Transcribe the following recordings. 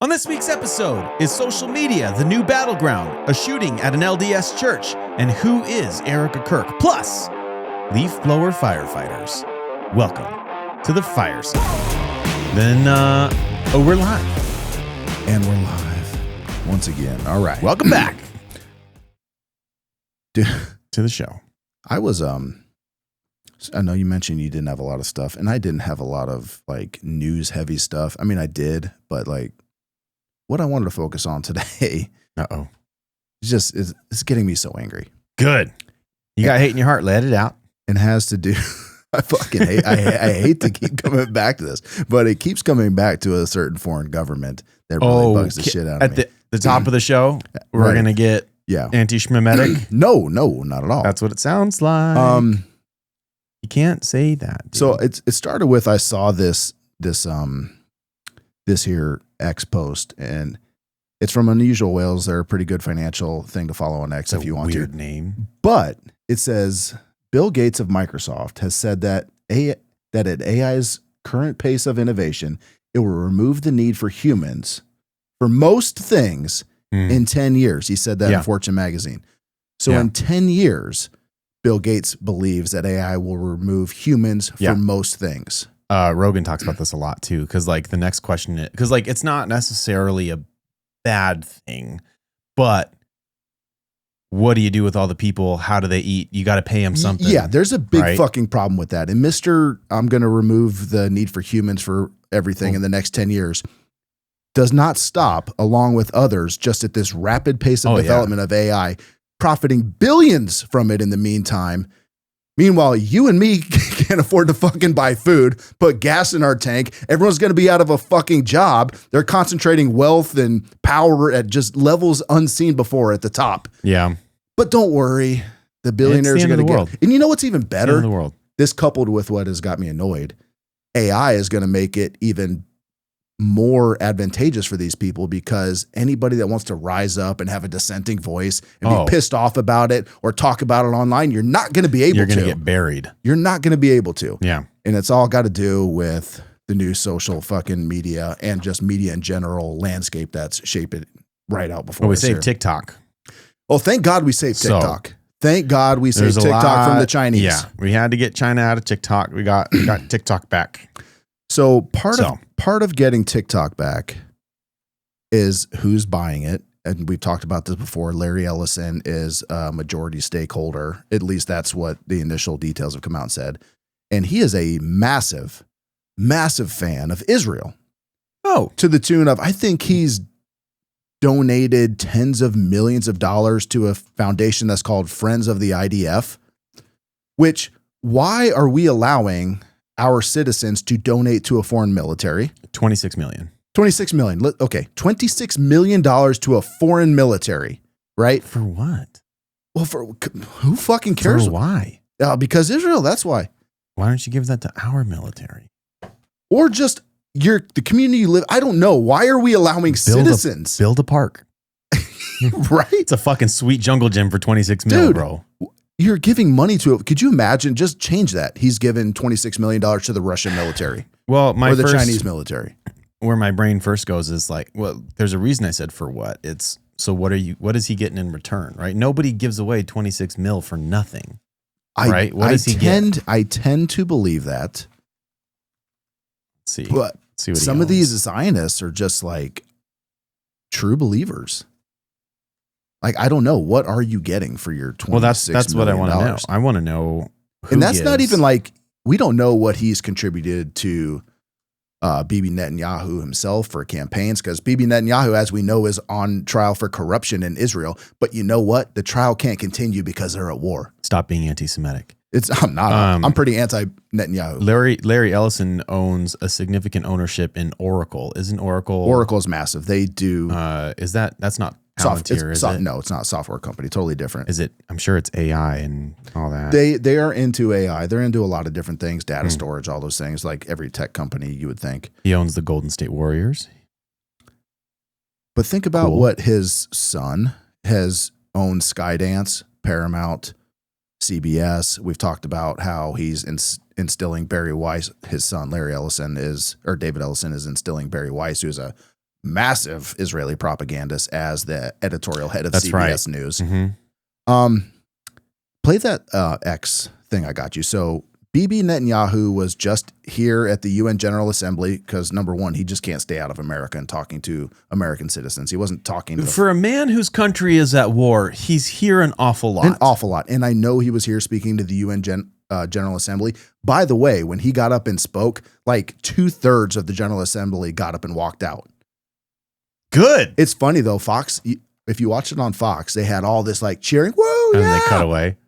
On this week's episode, is social media the new battleground, a shooting at an LDS church, and who is Erica Kirk? Plus, leaf blower firefighters. Welcome to the Fireside. Then, we're live. And we're live once again. All right. Welcome back Dude, to the show. I was, I know you mentioned you didn't have a lot of stuff, and I didn't have a lot of like news heavy stuff. I mean, I did, but like what I wanted to focus on today, it's getting me so angry. Good. You got hate in your heart. Let it out. And has to do, I fucking hate, I hate to keep coming back to this, but it keeps coming back to a certain foreign government that really bugs the shit out of me. At the top of the show, we're going to get anti-Shemitic. No, not at all. That's what it sounds like. You can't say that, dude. So it started with, I saw this here X post, and it's from Unusual Whales. They're a pretty good financial thing to follow on X if you want to. Weird name. But it says Bill Gates of Microsoft has said that at AI's current pace of innovation, it will remove the need for humans for most things in 10 years. He said that in Fortune magazine. So in 10 years, Bill Gates believes that AI will remove humans for most things. Rogan talks about this a lot too, because like the next question, because like it's not necessarily a bad thing, but what do you do with all the people? How do they eat? You got to pay them something. Yeah, there's a big fucking problem with that. And I'm going to remove the need for humans for everything in the next 10 years does not stop, along with others, just at this rapid pace of development of AI, profiting billions from it in the meantime. Meanwhile, you and me can't afford to fucking buy food, put gas in our tank. Everyone's going to be out of a fucking job. They're concentrating wealth and power at just levels unseen before at the top. Yeah. But don't worry. The billionaires are going to get. And you know what's even better? The world. This coupled with what has got me annoyed. AI is going to make it even more advantageous for these people, because anybody that wants to rise up and have a dissenting voice and be pissed off about it or talk about it online, you're not going to be able to. You're going to get buried. You're not going to be able to. Yeah. And it's all got to do with the new social fucking media and just media in general landscape that's shaping right out before us. We saved TikTok. Oh, thank God we saved TikTok. Thank God we saved TikTok from the Chinese. Yeah. We had to get China out of TikTok. We got TikTok back. So part of getting TikTok back is who's buying it. And we've talked about this before. Larry Ellison is a majority stakeholder. At least that's what the initial details have come out and said. And he is a massive, massive fan of Israel. Oh. To the tune of, I think he's donated tens of millions of dollars to a foundation that's called Friends of the IDF, which, why are we allowing our citizens to donate to a foreign military? 26 million. 26 million. Okay. $26 million to a foreign military, right? For what? Well, for who fucking cares? For why? Because Israel, that's why. Why don't you give that to our military? Or just the community you live. I don't know. Why are we allowing citizens? Build a park. Right? It's a fucking sweet jungle gym for 26 mil, bro. You're giving money to it. Could you imagine? Just change that. He's given $26 million to the Russian military. Well, or the Chinese military. Where my brain first goes is like, well, there's a reason I said for what. It's so what is he getting in return, right? Nobody gives away 26 mil for nothing. Right? What does he get? I tend to believe that. Let's see. But some of these Zionists are just like true believers. Like, I don't know. What are you getting for your $26 million? Well, that's what I want to know. I want to know who and that's not even like, we don't know what he's contributed to Bibi Netanyahu himself for campaigns, because Bibi Netanyahu, as we know, is on trial for corruption in Israel. But you know what? The trial can't continue because they're at war. Stop being anti-Semitic. I'm not. I'm pretty anti-Netanyahu. Larry Ellison owns a significant ownership in Oracle. Isn't Oracle? Oracle's massive. They do. That's not Palantir, is it? No, it's not a software company. Totally different. Is it? I'm sure it's AI and all that. They are into AI. They're into a lot of different things, data storage, all those things, like every tech company you would think. He owns the Golden State Warriors. But think about what his son has owned: Skydance, Paramount, CBS. We've talked about how he's instilling Barry Weiss. His son, David Ellison, is instilling Barry Weiss, who's a massive Israeli propagandist as the editorial head of That's CBS right. News. Mm-hmm. Play that X thing I got you. So Bibi Netanyahu was just here at the UN General Assembly because, number one, he just can't stay out of America and talking to American citizens. He wasn't talking to For a man whose country is at war, he's here an awful lot. An awful lot. And I know he was here speaking to the UN General Assembly. By the way, when he got up and spoke, like 2/3 of the General Assembly got up and walked out. Good. It's funny, though. Fox, if you watch it on Fox, they had all this like cheering. Whoa, And yeah. they cut away.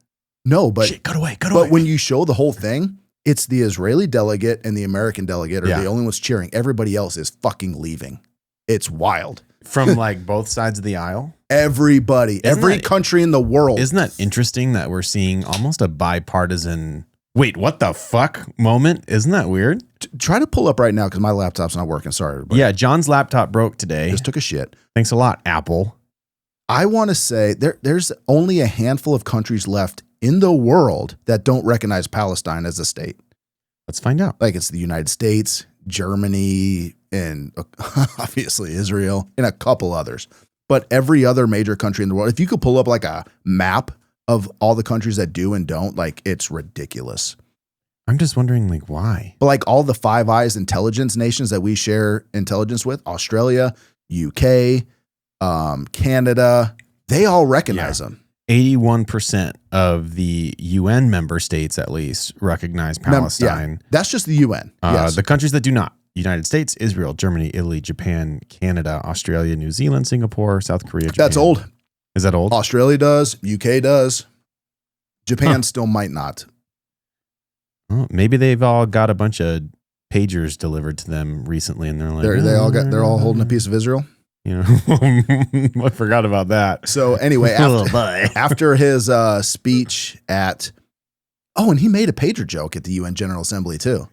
No, but Shit, cut away. But when you show the whole thing, it's the Israeli delegate and the American delegate are the only ones cheering. Everybody else is fucking leaving. It's wild. From like both sides of the aisle? Everybody, every country in the world. Isn't that interesting that we're seeing almost a bipartisan, wait, what the fuck moment? Isn't that weird? Try to pull up right now because my laptop's not working. Sorry, everybody. Yeah, John's laptop broke today. Just took a shit. Thanks a lot, Apple. I want to say there's only a handful of countries left in the world that don't recognize Palestine as a state. Let's find out. Like it's the United States, Germany, and obviously Israel, and a couple others. But every other major country in the world, if you could pull up like a map of all the countries that do and don't, like it's ridiculous. I'm just wondering like why? But like all the Five Eyes intelligence nations that we share intelligence with, Australia, UK, Canada, they all recognize them. 81% of the UN member states, at least, recognize Palestine. That's just the UN. Yes. The countries that do not: United States, Israel, Germany, Italy, Japan, Canada, Australia, New Zealand, Singapore, South Korea, Japan. That's old. Is that old? Australia does. UK does. Japan still might not. Well, maybe they've all got a bunch of pagers delivered to them recently, and they're like, they're all holding a piece of Israel. You know, I forgot about that. So anyway, after his speech at, and he made a pager joke at the UN General Assembly too.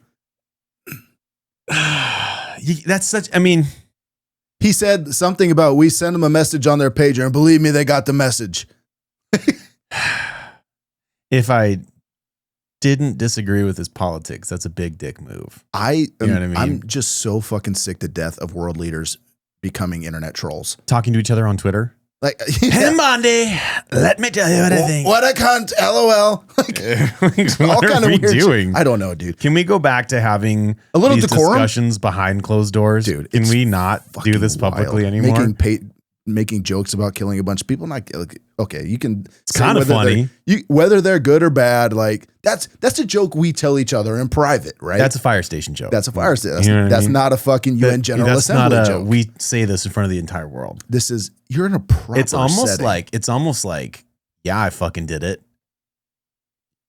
That's such, I mean. He said something about we send them a message on their pager, and believe me, they got the message. If I didn't disagree with his politics, that's a big dick move. You know what I mean? I'm just so fucking sick to death of world leaders becoming internet trolls. Talking to each other on Twitter. Like, hey, Monday, let me tell you what I think. What a cunt, LOL. What are we doing? I don't know, dude. Can we go back to having a little these decorum? Discussions behind closed doors? Dude, can we not do this publicly anymore? Making jokes about killing a bunch of people. Okay, you can. It's kind of funny. Whether they're good or bad, like that's a joke we tell each other in private, right? That's a fire station joke. That's a fire station. That's not a fucking UN General Assembly joke. We say this in front of the entire world. You're in a proper It's almost setting. like, yeah, I fucking did it.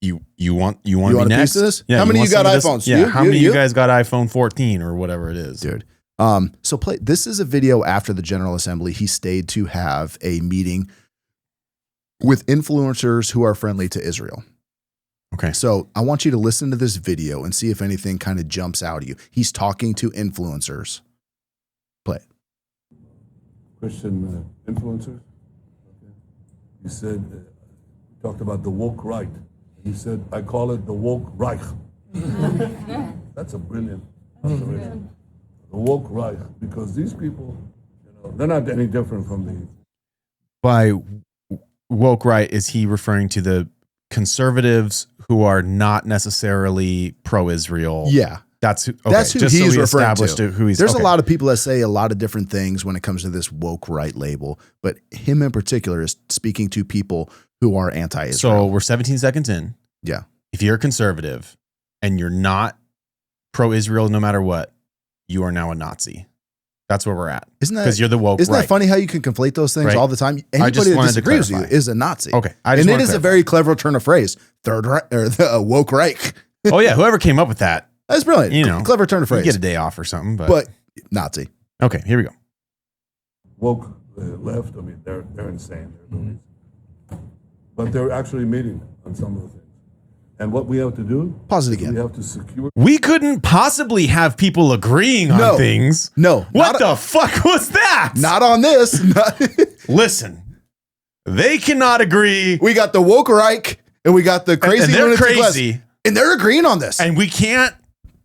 You want to be a next? Piece of this? Yeah, how many of you got iPhones? Yeah, how many of you guys got iPhone 14 or whatever it is, dude? This is a video after the General Assembly. He stayed to have a meeting with influencers who are friendly to Israel. Okay. So I want you to listen to this video and see if anything kind of jumps out at you. He's talking to influencers. Play it. Christian influencers. Okay. You said, talked about the woke right. He said, I call it the woke Reich. That's a brilliant observation. The woke Reich, because these people, they're not any different from the. By woke right, is he referring to the conservatives who are not necessarily pro-Israel? Yeah. That's who he's referring to. There's a lot of people that say a lot of different things when it comes to this woke right label, but him in particular is speaking to people who are anti-Israel. So we're 17 seconds in. Yeah. If you're a conservative and you're not pro-Israel no matter what, you are now a Nazi. That's where we're at. Isn't that because you're the woke? Isn't that funny how you can conflate those things all the time? Anybody that disagrees with you is a Nazi. Okay, and it is a very clever turn of phrase. The woke Reich. Oh yeah, whoever came up with that. That's brilliant. Clever turn of phrase. You get a day off or something, but Nazi. Okay, here we go. Woke left. I mean, they're insane. But they're actually meeting on some of the things. And what we have to do, pause it again. We have to secure. We couldn't possibly have people agreeing on things. No. What the fuck was that? Not on this. Listen, they cannot agree. We got the woke Reich and we got the crazy. And they're crazy. And they're agreeing on this. And we can't.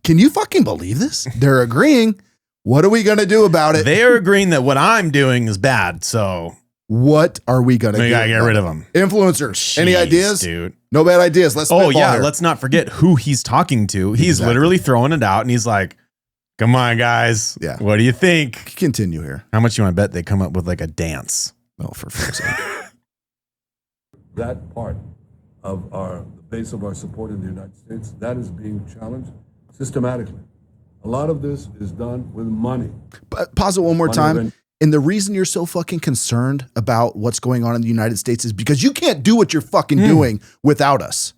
Can you fucking believe this? They're agreeing. What are we going to do about it? They are agreeing that what I'm doing is bad. So what are we going to do? We got to get rid of them. Influencers. Any ideas? Dude. No bad ideas. Let's Oh, yeah. here. Let's not forget who he's talking to. He's literally throwing it out and he's like, come on, guys. Yeah. What do you think? Continue here. How much you want to bet they come up with like a dance? Oh, for fuck's sake. That part of the base of our support in the United States, that is being challenged systematically. A lot of this is done with money. But pause it one more time. And the reason you're so fucking concerned about what's going on in the United States is because you can't do what you're fucking doing without us.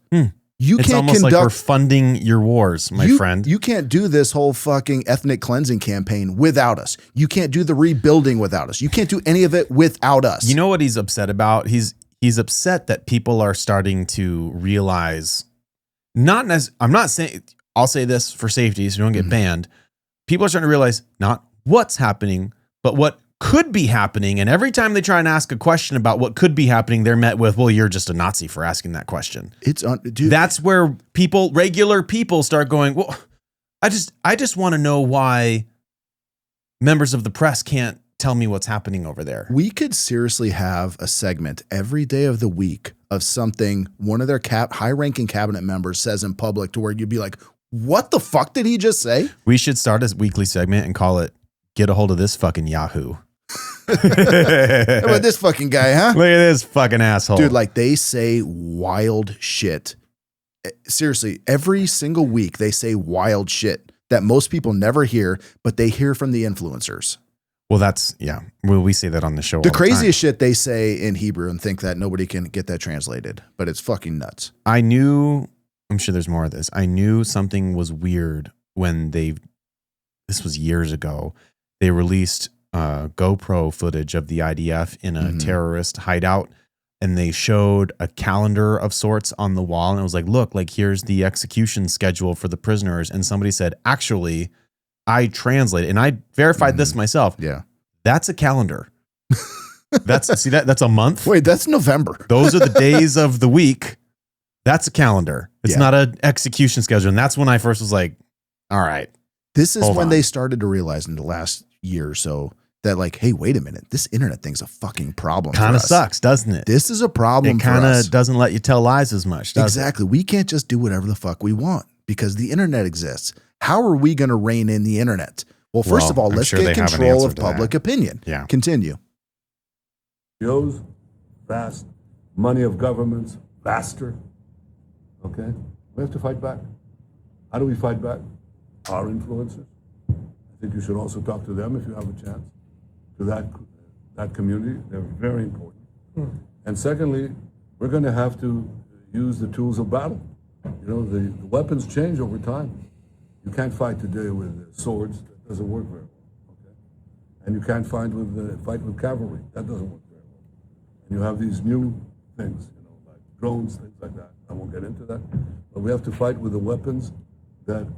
You It's can't almost conduct. like we're funding your wars, my friend. You can't do this whole fucking ethnic cleansing campaign without us. You can't do the rebuilding without us. You can't do any of it without us. You know what he's upset about? He's upset that people are starting to realize, I'm not saying, I'll say this for safety so you don't get banned. People are starting to realize not what's happening, but what could be happening. And every time they try and ask a question about what could be happening, they're met with, well, you're just a Nazi for asking that question. Dude, That's where regular people start going, well, I just want to know why members of the press can't tell me what's happening over there. we could seriously have a segment every day of the week of something one of their high-ranking cabinet members says in public to where you'd be like, what the fuck did he just say? We should start a weekly segment and call it "Get a Hold of This Fucking Yahoo." How about this fucking guy, huh? Look at this fucking asshole. Dude, like they say wild shit. Seriously, every single week they say wild shit that most people never hear, but they hear from the influencers. Well, we say that on the show. The all craziest shit they say in Hebrew and think that nobody can get that translated, but it's fucking nuts. I'm sure there's more of this. I knew something was weird when this was years ago. They released GoPro footage of the IDF in a terrorist hideout, and they showed a calendar of sorts on the wall, and it was like, look, like here's the execution schedule for the prisoners. And somebody said, actually, I translated, and I verified this myself. Yeah. That's a calendar. That's a month. Wait, that's November. Those are the days of the week. That's a calendar. It's not an execution schedule. And that's when I first was like, all right. This is Hold when on. they started to realize in the last year or so that like, hey, wait a minute, this internet thing's a fucking problem. Kind for of us. sucks, doesn't it? This is a problem. It kind for us. of doesn't let you tell lies as much, does Exactly. We can't just do whatever the fuck we want because the internet exists. How are we going to rein in the internet? Well, first of all, I'm let's sure get they have an control answer of to public that. opinion. Yeah. Continue. NGOs, fast. Money of governments, faster. Okay? We have to fight back. How do we fight back? Our influencers. I think you should also talk to them if you have a chance. To that community. They're very important. And secondly, we're going to have to use the tools of battle. You know, the weapons change over time. You can't fight today with swords. That doesn't work very well. Okay? And you can't fight with cavalry. That doesn't work very well. And you have these new things, you know, like drones, things like that. I won't get into that. But we have to fight with the weapons that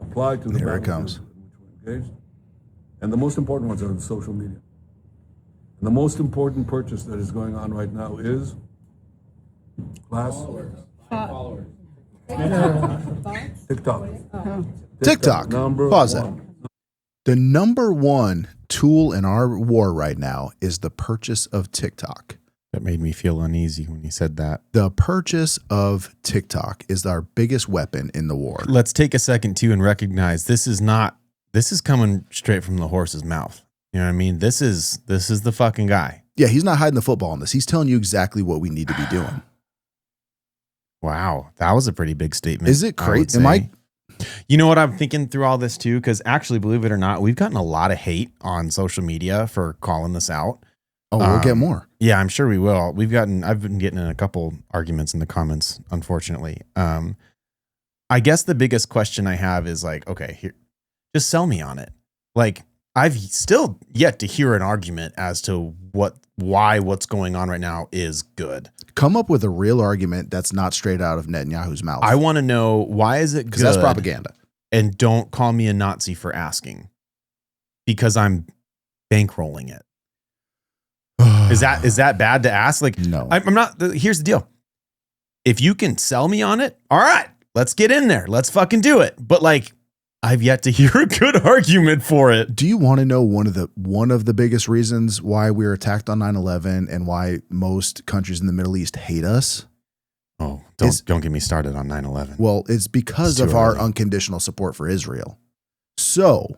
apply to the Here it battlefield comes. in which we're engaged. And the most important ones are the social media. And the most important purchase that is going on right now is TikTok. TikTok. Number Pause it. one. The number one tool in our war right now is the purchase of TikTok. That made me feel uneasy when you said that. The purchase of TikTok is our biggest weapon in the war. Let's take a second too and recognize this is coming straight from the horse's mouth. You know what I mean? This is the fucking guy. Yeah, he's not hiding the football on this. He's telling you exactly what we need to be doing. Wow, that was a pretty big statement. Is it I would crazy? Am I? say. You know what I'm thinking through all this too? Because actually, believe it or not, we've gotten a lot of hate on social media for calling this out. Oh, we'll get more. Yeah, I'm sure we will. I've been getting in a couple arguments in the comments, unfortunately. I guess the biggest question I have is like, okay, here, just sell me on it. Like, I've still yet to hear an argument as to why what's going on right now is good. Come up with a real argument that's not straight out of Netanyahu's mouth. I want to know, why is it good? Because that's propaganda. And don't call me a Nazi for asking, because I'm bankrolling it. Is that bad to ask? Like, No. I'm not. Here's the deal. If you can sell me on it, all right, let's get in there. Let's fucking do it. But like, I've yet to hear a good argument for it. Do you want to know one of the biggest reasons why we were attacked on 9/11 and why most countries in the Middle East hate us? Oh, don't get me started on 9/11. Well, it's because of our unconditional support for Israel. So,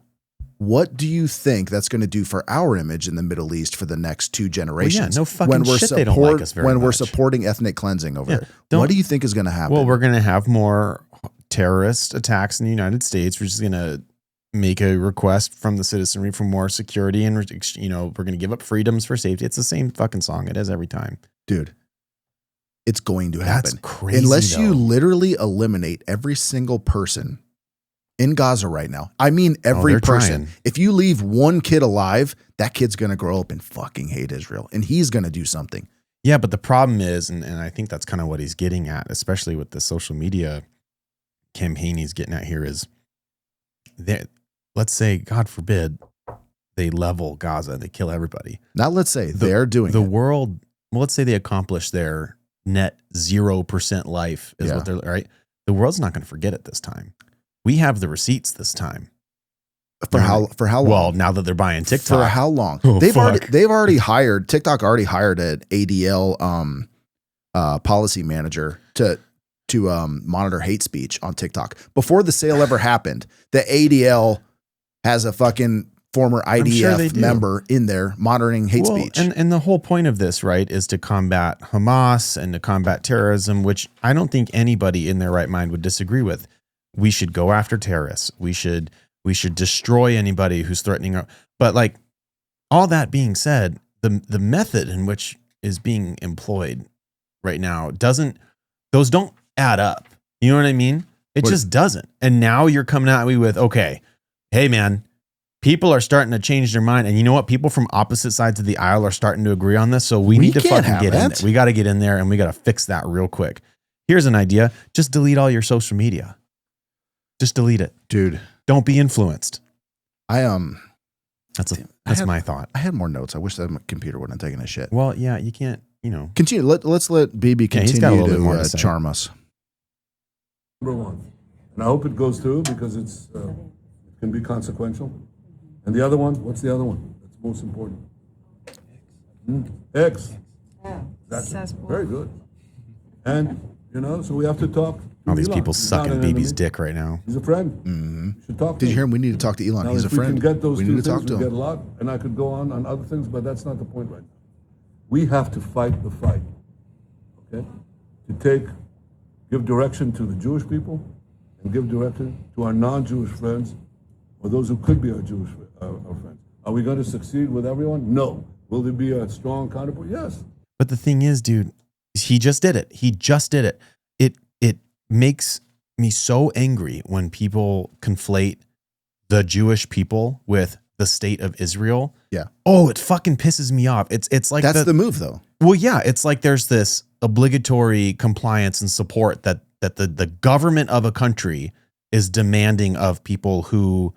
what do you think that's going to do for our image in the Middle East for the next 2 generations? Well, yeah, no fucking shit, they don't like us very much. We're supporting ethnic cleansing over there. What do you think is going to happen? Well, we're going to have more terrorist attacks in the United States. We're just going to make a request from the citizenry for more security, and we're going to give up freedoms for safety. It's the same fucking song. It is every time. Dude, it's going to happen. That's crazy. Unless you literally eliminate every single person in Gaza right now. I mean, every person. Trying. If you leave one kid alive, that kid's going to grow up and fucking hate Israel. And he's going to do something. Yeah, but the problem is, and I think that's kind of what he's getting at, especially with the social media campaign he's getting at here, is that, let's say, God forbid, they level Gaza, they kill everybody. Now, let's say they're doing the world. Well, let's say they accomplish their net 0% life is what they're right. The world's not going to forget it this time. We have the receipts this time. For how long? Well, now that they're buying TikTok. For how long? Oh, they've already hired TikTok already hired an ADL policy manager to monitor hate speech on TikTok. Before the sale ever happened, the ADL has a fucking former IDF member in there monitoring hate speech. And the whole point of this, right, is to combat Hamas and to combat terrorism, which I don't think anybody in their right mind would disagree with. We should go after terrorists. We should destroy anybody who's threatening but like, all that being said, the method in which is being employed right now those don't add up. You know what I mean? It just doesn't. And now you're coming at me with, okay, hey man, people are starting to change their mind. And you know what? People from opposite sides of the aisle are starting to agree on this. So we need to fucking get in there. We got to get in there and we got to fix that real quick. Here's an idea. Just delete all your social media. Just delete it. Dude. Don't be influenced. That's my thought. I had more notes. I wish that my computer wouldn't have taken a shit. Well, yeah, you can't, Continue. Let's let BB continue to charm us. Number one. And I hope it goes through because it can be consequential. And the other one, what's the other one? That's most important. X. That's very good. And, so we have to talk. All these people sucking BB's dick right now. He's a friend. Mm-hmm. You should talk to him. Did you hear him? We need to talk to Elon. Now, He's a friend. We can get those we two need to things, talk to we him. get a lot, and I could go on other things, but that's not the point right now. We have to fight the fight, okay? To give direction to the Jewish people and give direction to our non-Jewish friends or those who could be our Jewish our friends. Are we going to succeed with everyone? No. Will there be a strong counterpoint? Yes. But the thing is, dude, he just did it. It makes me so angry when people conflate the Jewish people with the state of Israel. Yeah. Oh, it fucking pisses me off. It's like that's the move though. Well, yeah, it's like there's this obligatory compliance and support that the government of a country is demanding of people who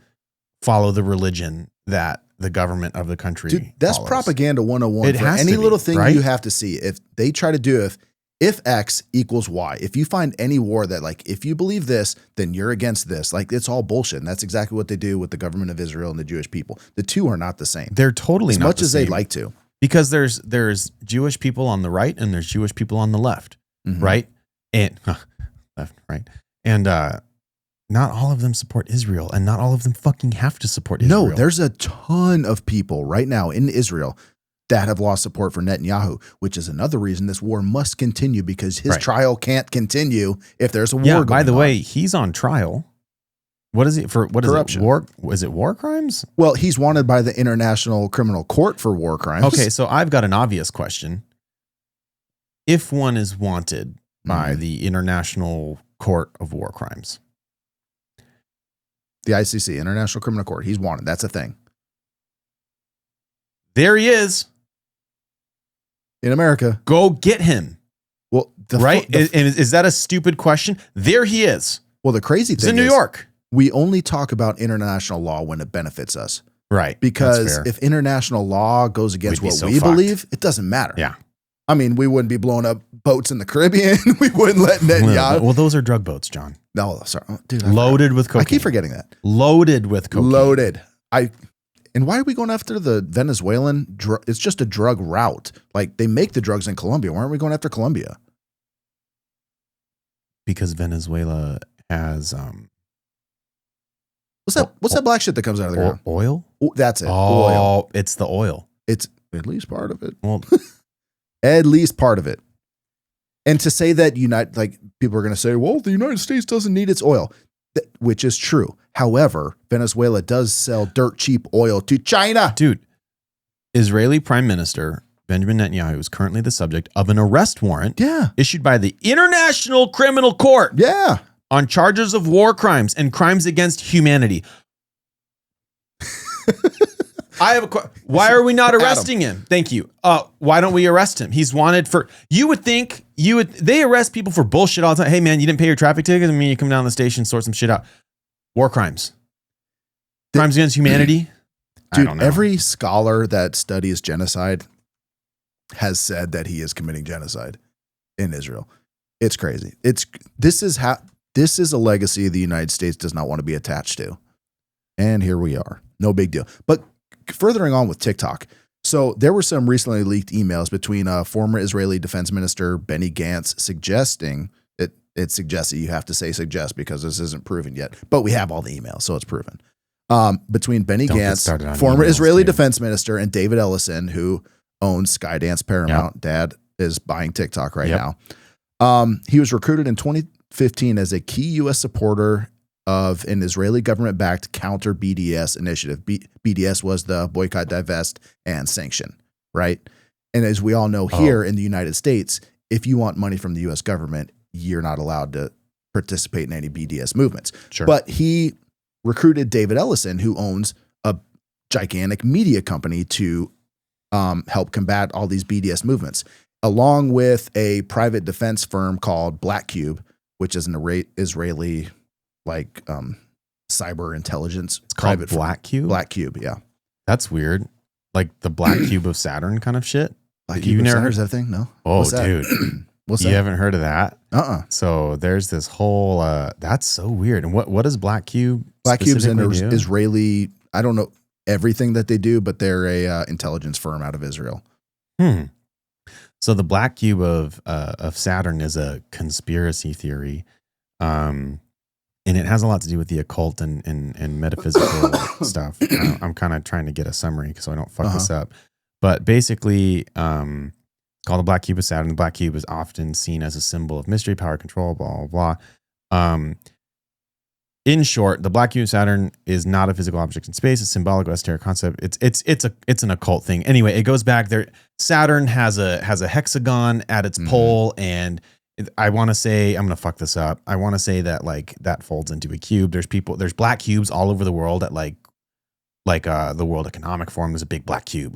follow the religion that the government of the country Dude, that's follows. Propaganda 101. It for has any to be, little thing right? you have to see. If they try to do if X equals Y, if you find any war that like, if you believe this, then you're against this. Like it's all bullshit. And that's exactly what they do with the government of Israel and the Jewish people. The two are not the same. They're totally not as much the as same. they'd like to. Because there's Jewish people on the right and there's Jewish people on the left, right? And left, right. And not all of them support Israel, and not all of them fucking have to support Israel. No, there's a ton of people right now in Israel that have lost support for Netanyahu, which is another reason this war must continue because his trial can't continue if there's a war going on. By the way, he's on trial. What is it for? What Corruption. Is it? War? Is it war crimes? Well, he's wanted by the International Criminal Court for war crimes. Okay, so I've got an obvious question. If one is wanted by the International Court of War Crimes, the ICC, International Criminal Court, he's wanted. That's a thing. There he is. In America. Go get him. Well, is that a stupid question? There he is. Well, the crazy thing is in New York. We only talk about international law when it benefits us. Right. Because if international law goes against what we believe, it doesn't matter. Yeah. I mean, we wouldn't be blowing up boats in the Caribbean. We wouldn't let Netanyahu. Well, those are drug boats, John. No, sorry, dude. Loaded with cocaine. I keep forgetting that. Loaded with cocaine. Loaded. And why are we going after the Venezuelan? It's just a drug route. Like they make the drugs in Colombia. Why aren't we going after Colombia? Because Venezuela has what's that black shit that comes out of the ground? Oil? That's it. Oh, oil. it's the oil. It's at least part of it. Well, at least part of it. And to say that people are going to say, well, the United States doesn't need its oil, which is true. However, Venezuela does sell dirt cheap oil to China. Dude, Israeli Prime Minister Benjamin Netanyahu is currently the subject of an arrest warrant issued by the International Criminal Court on charges of war crimes and crimes against humanity. I have why are we not arresting him? Thank you. Why don't we arrest him? He's wanted for, they arrest people for bullshit all the time. Hey man, you didn't pay your traffic ticket. I mean, you come down to the station, sort some shit out. War crimes. Crimes against humanity. Dude, I don't know. Every scholar that studies genocide has said that he is committing genocide in Israel. It's crazy. This is a legacy the United States does not want to be attached to. And here we are. No big deal. But furthering on with TikTok. So there were some recently leaked emails between former Israeli Defense Minister Benny Gantz suggesting it suggests that you have to say suggest because this isn't proven yet, but we have all the emails, so it's proven. Between Benny Gantz, former Israeli defense minister, and David Ellison, who owns Skydance Paramount. Yep. Dad is buying TikTok right now. He was recruited in 2015 as a key U.S. supporter of an Israeli government-backed counter BDS initiative. BDS was the boycott, divest, and sanction, right? And as we all know here in the United States, if you want money from the U.S. government, you're not allowed to participate in any BDS movements. Sure. But he recruited David Ellison, who owns a gigantic media company, to help combat all these BDS movements, along with a private defense firm called Black Cube, which is an Israeli cyber intelligence. It's called Black Cube? Black Cube, yeah. That's weird. Like the Black Cube of Saturn kind of shit. Black Cube of Saturn, is that a thing? No? Oh, dude. What's you that? haven't heard of that? So there's this whole, that's so weird. And what is Black Cube? Black Cube's an Israeli, I don't know everything that they do, but they're a intelligence firm out of Israel. So the Black Cube of Saturn is a conspiracy theory. And it has a lot to do with the occult and metaphysical stuff. I'm kind of trying to get a summary so I don't fuck this up. But basically, called the Black Cube of Saturn. The Black Cube is often seen as a symbol of mystery, power, control, blah, blah, blah. In short, the Black Cube of Saturn is not a physical object in space. It's a symbolic esoteric concept. It's an occult thing. Anyway, it goes back there. Saturn has a hexagon at its pole, and I want to say, I'm going to fuck this up. I want to say that that folds into a cube. There's black cubes all over the world at the World Economic Forum. There's a big black cube.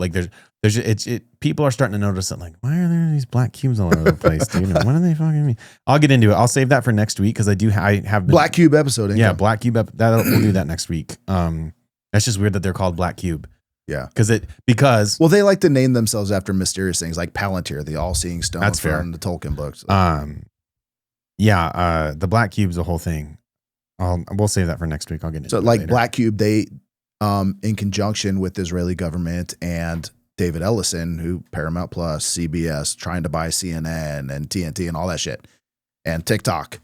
People are starting to notice that why are there these black cubes all over the place, dude? What are they fucking mean? I'll get into it. I'll save that for next week because I have been, Black Cube episode. Yeah, Black Cube. We'll do that next week. That's just weird that they're called Black Cube. Yeah, because they like to name themselves after mysterious things like Palantir, the all-seeing stone. That's fair. From the Tolkien books. The Black Cube's a whole thing. We'll save that for next week. I'll get into it later. Black Cube, they in conjunction with the Israeli government and David Ellison, who Paramount Plus, CBS, trying to buy CNN and TNT and all that shit, and TikTok,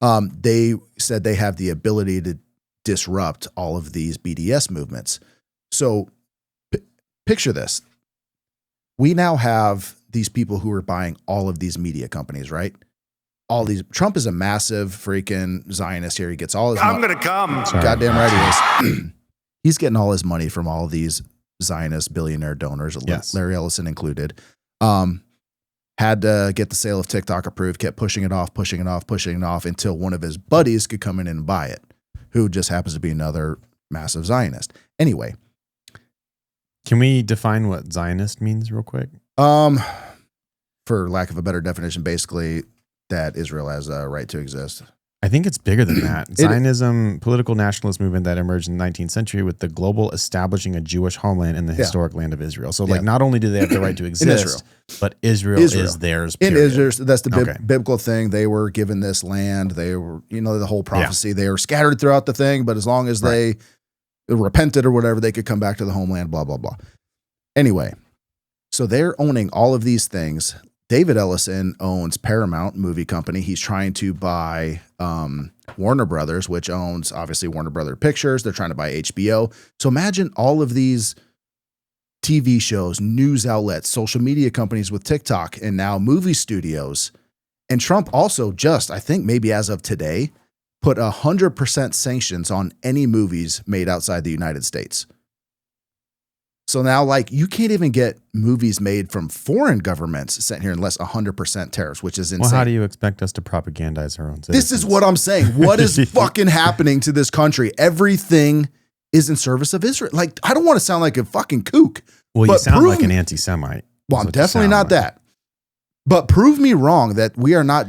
they said they have the ability to disrupt all of these BDS movements. So picture this. We now have these people who are buying all of these media companies, right? All these. Trump is a massive freaking Zionist here. He gets all his money. I'm going to come. Goddamn right he is. He's getting all his money from all of these Zionist billionaire donors, yes. Larry Ellison included. Had to get the sale of TikTok approved, kept pushing it off until one of his buddies could come in and buy it, who just happens to be another massive Zionist. Anyway. Can we define what Zionist means real quick? For lack of a better definition, basically that Israel has a right to exist. I think it's bigger than that. Zionism, political nationalist movement that emerged in the 19th century with the global establishing a Jewish homeland in the historic land of Israel. So like not only do they have the right to exist, but Israel is theirs. Period. In Israel, that's the biblical thing. They were given this land. They were, the whole prophecy. They were scattered throughout the thing, but as long as they repented or whatever, they could come back to the homeland, blah, blah, blah. Anyway, so they're owning all of these things. David Ellison owns Paramount Movie Company. He's trying to buy Warner Brothers, which owns obviously Warner Brother Pictures. They're trying to buy HBO. So imagine all of these TV shows, news outlets, social media companies with TikTok, and now movie studios. And Trump also just, I think maybe as of today, put 100% sanctions on any movies made outside the United States. So now, like, you can't even get movies made from foreign governments sent here unless 100% tariffs, which is insane. Well, how do you expect us to propagandize our own citizens? This is what I'm saying. What is fucking happening to this country? Everything is in service of Israel. Like, I don't want to sound like a fucking kook. Well, you sound like an anti-Semite. Well, I'm definitely not that. But prove me wrong that we are not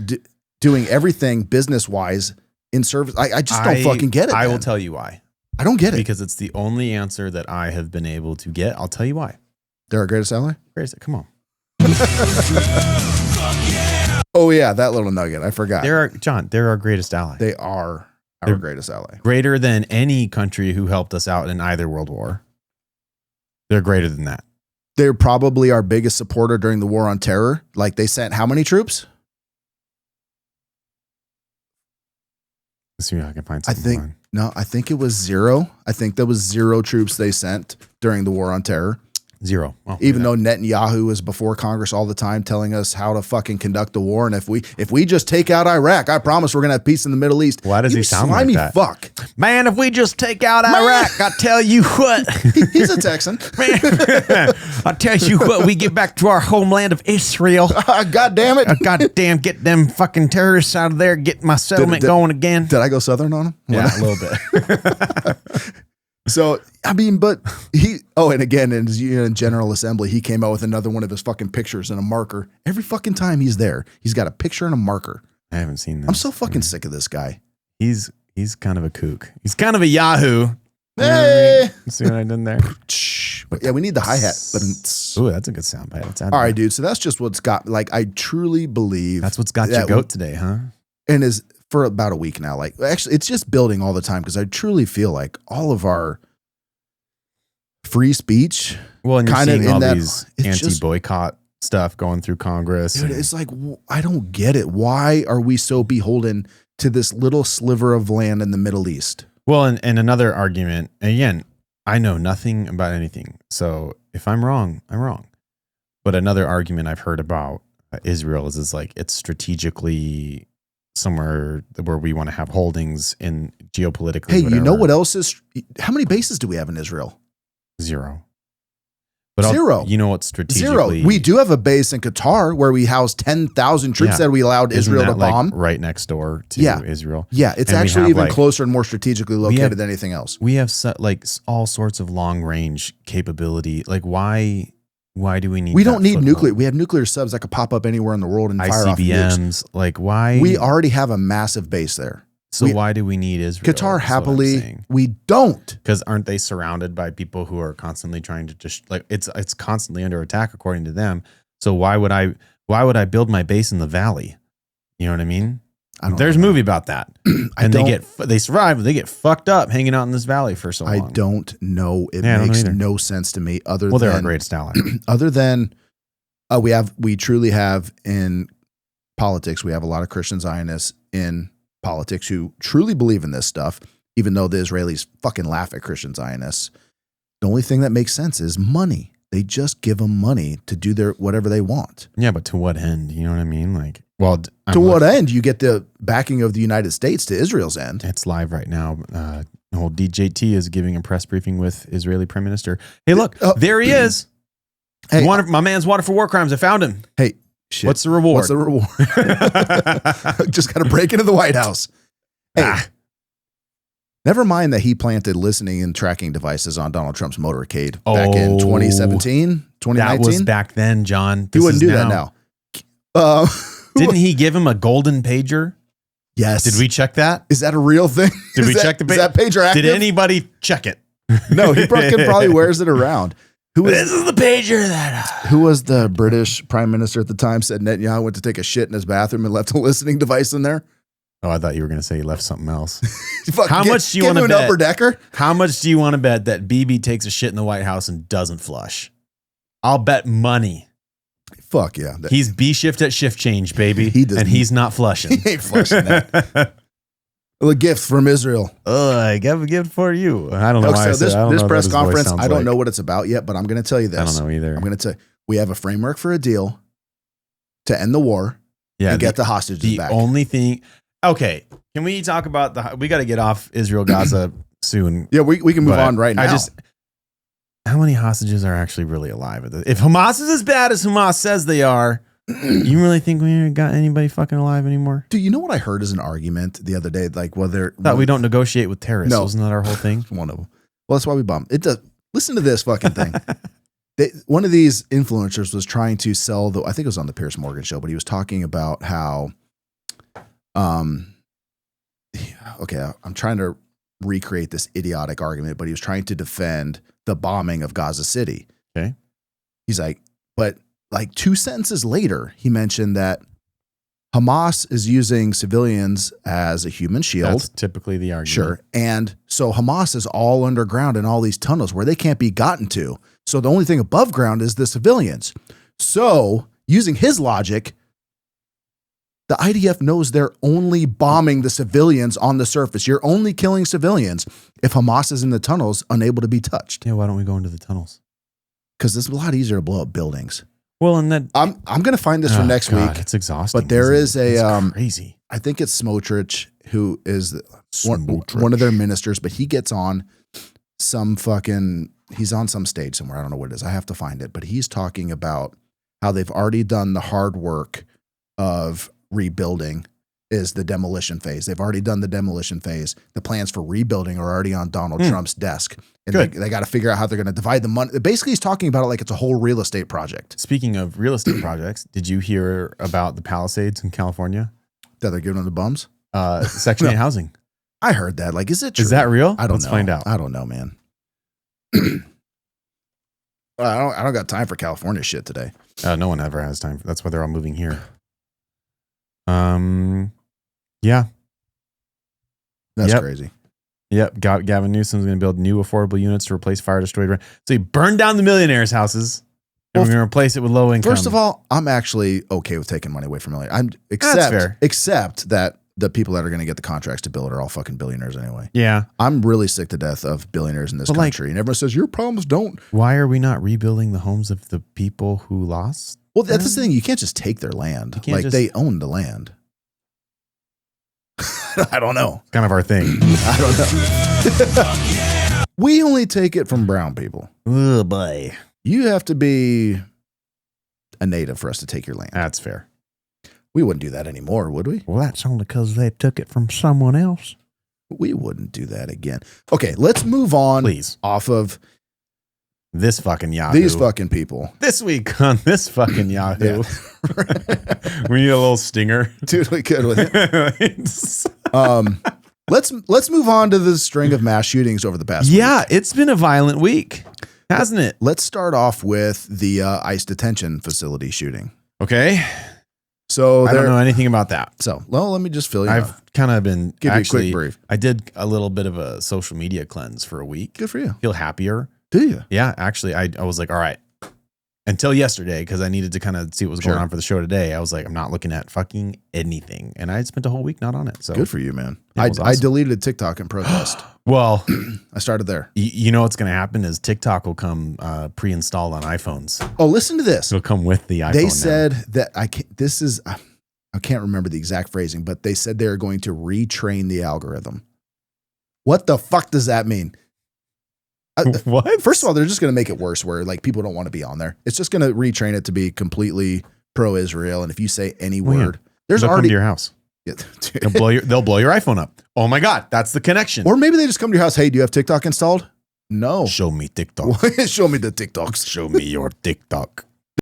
doing everything business-wise in service. I just don't fucking get it. I will tell you why. I don't get it. Because it's the only answer that I have been able to get. I'll tell you why. They're our greatest ally? Come on. Oh, yeah, that little nugget. I forgot. They're our greatest ally. They are our greatest ally. Greater than any country who helped us out in either world war. They're greater than that. They're probably our biggest supporter during the war on terror. Like, they sent how many troops? Let's see if I can find something. I think it was 0. I think there was 0 troops they sent during the war on terror. 0. Even though Netanyahu was before Congress all the time telling us how to fucking conduct the war. And if we just take out Iraq, I promise we're going to have peace in the Middle East. Why does he sound like that? Fuck. Man, if we just take out Iraq, I tell you what. He's a Texan. Man, I tell you what, we get back to our homeland of Israel. God damn it. Goddamn, get them fucking terrorists out of there, get my settlement going again. Did I go Southern on him? Yeah, a little bit. So, I mean, but and again, in General Assembly, he came out with another one of his fucking pictures and a marker. Every fucking time he's there, he's got a picture and a marker. I haven't seen that. I'm so fucking sick of this guy. He's kind of a kook. He's kind of a Yahoo. Hey! See what I did there? Yeah, we need the hi-hat. Ooh, that's a good sound bite. All right, dude. So that's just what's got, like, I truly believe. That's what's got your goat today, huh? And is for about a week now. Like, actually, it's just building all the time because I truly feel like all of our free speech, well, and you're seeing all these anti-boycott stuff going through Congress. Dude, it's like, I don't get it. Why are we so beholden to this little sliver of land in the Middle East? Well, and another argument, again, I know nothing about anything. So if I'm wrong, I'm wrong. But another argument I've heard about Israel is like it's strategically somewhere where we want to have holdings in geopolitically. Hey, whatever. You know what else is? How many bases do we have in Israel? 0. But 0. You know what strategically? 0. We do have a base in Qatar where we house 10,000 troops that we allowed Israel to bomb. Like right next door to Israel. Yeah, it's actually even closer and more strategically located than anything else. We have like all sorts of long range capability. Like why do we need? We don't need nuclear. We have nuclear subs that could pop up anywhere in the world and fire off nukes. Like why? We already have a massive base there. So why do we need Israel? Qatar happily, we don't. Because aren't they surrounded by people who are constantly trying to just like it's constantly under attack according to them. So why would I build my base in the valley? You know what I mean? There's a movie about that, and they survive. They get fucked up hanging out in this valley for so long. I don't know. It makes no sense to me. They're our greatest ally. Other than we truly have in politics. We have a lot of Christian Zionists in politics who truly believe in this stuff, even though the Israelis fucking laugh at Christian Zionists. The only thing that makes sense is money. They just give them money to do their whatever they want. Yeah, but to what end? You know what I mean? Like, what end? You get the backing of the United States to Israel's end. It's live right now. Whole DJT is giving a press briefing with Israeli Prime Minister. Hey, look, there he is. Hey, my man's wanted for war crimes. I found him. Hey. Shit. What's the reward? Just got to break into the White House. Hey, never mind that he planted listening and tracking devices on Donald Trump's motorcade back in 2017, 2019. That was back then, John. He wouldn't do that now. Didn't he give him a golden pager? Yes. Did we check that? Is that a real thing? Did we check the page? Is that pager active? Did anybody check it? No, he probably wears it around. This is the pager that. Who was the British prime minister at the time said Netanyahu went to take a shit in his bathroom and left a listening device in there? Oh, I thought you were going to say he left something else. How much do you want to bet? bet? Upper decker? How much do you want to bet that BB takes a shit in the White House and doesn't flush? I'll bet money. Fuck yeah. He's B shift at shift change, baby. He's not flushing. He ain't flushing that. A gift from Israel. I have a gift for you. I don't know why I said this press conference, I don't know what it's about yet, but I'm going to tell you this. I don't know either. I'm going to tell you, we have a framework for a deal to end the war and get the hostages back. The only thing. Okay. Can we talk about we got to get off Israel Gaza soon. Yeah, we can move on right now. How many hostages are actually really alive? If Hamas is as bad as Hamas says they are, you really think we ain't got anybody fucking alive anymore? Dude, you know what I heard as an argument the other day? Like, that we don't negotiate with terrorists. No. Wasn't that our whole thing? One of them. Well, that's why we bombed. It does. Listen to this fucking thing. One of these influencers was trying to sell I think it was on the Piers Morgan show, but he was talking about how, okay, I'm trying to recreate this idiotic argument, but he was trying to defend the bombing of Gaza City. Okay. He's like, but like 2 sentences later, he mentioned that Hamas is using civilians as a human shield. That's typically the argument. Sure. And so Hamas is all underground in all these tunnels where they can't be gotten to. So the only thing above ground is the civilians. So using his logic, the IDF knows they're only bombing the civilians on the surface. You're only killing civilians if Hamas is in the tunnels, unable to be touched. Yeah, why don't we go into the tunnels? Because it's a lot easier to blow up buildings. Well, and then I'm going to find this for next week. It's exhausting. But there is crazy. I think it's Smotrich who is one of their ministers, but he gets on he's on some stage somewhere. I don't know what it is. I have to find it. But he's talking about how they've already done the hard work of rebuilding is the demolition phase. They've already done the demolition phase. The plans for rebuilding are already on Donald Trump's desk. And they got to figure out how they're going to divide the money. Basically, he's talking about it like it's a whole real estate project. Speaking of real estate projects, did you hear about the Palisades in California? That they're giving them the bums? Section 8 housing. I heard that. Like, is it true? Is that real? I don't know. Let's find out. I don't know, man. I don't got time for California shit today. No one ever has time. That's why they're all moving here. Yeah. That's crazy. Yep. Gavin Newsom's going to build new affordable units to replace fire destroyed rent. So he burned down the millionaires' houses and we're going to replace it with low income. First of all, I'm actually okay with taking money away from millionaires. Except that the people that are going to get the contracts to build it are all fucking billionaires anyway. Yeah. I'm really sick to death of billionaires in this country. And everyone says, your problems don't. Why are we not rebuilding the homes of the people who lost? Well, that's the thing. You can't just take their land. They own the land. I don't know. Kind of our thing. I don't know. We only take it from brown people. Oh, boy. You have to be a native for us to take your land. That's fair. We wouldn't do that anymore, would we? Well, that's only because they took it from someone else. We wouldn't do that again. Okay, let's move on. Please. Off of this fucking Yahoo. These fucking people. This week on this fucking Yahoo. We need a little stinger. Dude, we could with it. Let's move on to the string of mass shootings over the past week. Yeah, it's been a violent week, hasn't it? Let's start off with the ICE detention facility shooting. Okay. So I don't know anything about that. So, well, let me just fill you in. I've kind of been give you a quick brief. I did a little bit of a social media cleanse for a week. Good for you. Feel happier. Do you? Yeah, actually, I was like, all right. Until yesterday, because I needed to kind of see what was going on for the show today. I was like, I'm not looking at fucking anything. And I spent a whole week not on it. So good for you, man. Awesome. I deleted TikTok in protest. Well, I started there. You know what's going to happen is TikTok will come pre-installed on iPhones. Oh, listen to this. It'll come with the iPhone. They said that I can't remember the exact phrasing, but they said they're going to retrain the algorithm. What the fuck does that mean? What? First of all, they're just going to make it worse where like people don't want to be on there. It's just going to retrain it to be completely pro-Israel. And if you say any word, there's already come to your house. Yeah, they'll blow your iPhone up. Oh my God, that's the connection. Or maybe they just come to your house. Hey, do you have TikTok installed? No. Show me TikTok. Show me the TikToks. Show me your TikTok.